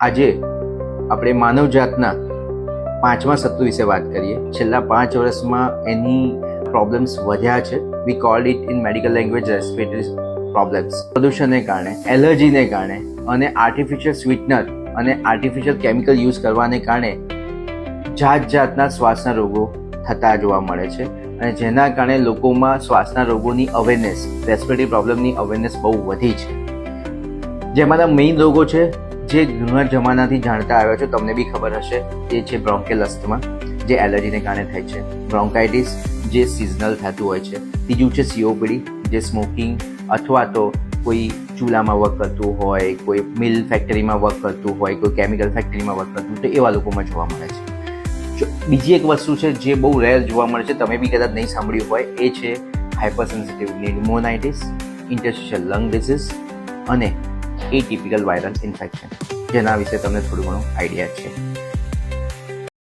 આજે આપણે માનવજાતના 5મા સત્તુ વિશે વાત કરીએ. છેલ્લા 5 વર્ષમાં એની પ્રોબ્લેમ્સ વધ્યા છે. We called it in medical language respiratory problems. પ્રદૂષણને કારણે, એલર્જીને કારણે અને આર્ટિફિશિયલ સ્વીટનર અને આર્ટિફિશિયલ કેમિકલ યુઝ કરવાને કારણે જાતના શ્વાસના રોગો થતા જોવા મળે છે અને જેના કારણે લોકોમાં શ્વાસના રોગોની અવેરનેસ, રેસ્પિરેટરી પ્રોબ્લેમની અવેરનેસ બહુ વધી છે. જેમાંના મેઇન રોગો છે જે ઘણા જમાનાથી જાણતા આવ્યા છે, તમને બી ખબર હશે, એ છે બ્રોન્કિયલ અસ્થમા જે એલર્જીને કારણે થાય છે, બ્રોન્કાઇટિસ જે સિઝનલ થતું હોય છે, ત્રીજું છે COPD જે સ્મોકિંગ અથવા તો કોઈ ચૂલામાં વર્ક કરતું હોય, કોઈ મિલ ફેક્ટરીમાં વર્ક કરતું હોય, કોઈ કેમિકલ ફેક્ટરીમાં વર્ક કરતું હોય તો એવા લોકોમાં જોવા મળે છે. બીજી એક વસ્તુ છે જે બહુ રેર જોવા મળે છે, તમે બી કદાચ નહીં સાંભળ્યું હોય, એ છે હાઇપરસેન્સિટિવ ન્યુમોનાઇટિસ, ઇન્ટરસ્ટિશિયલ લંગ ડિસીઝ અને એટિપિકલ વાયરલ ઇન્ફેક્શન, જેના વિશે તમને થોડું ઘણું આઈડિયા છે.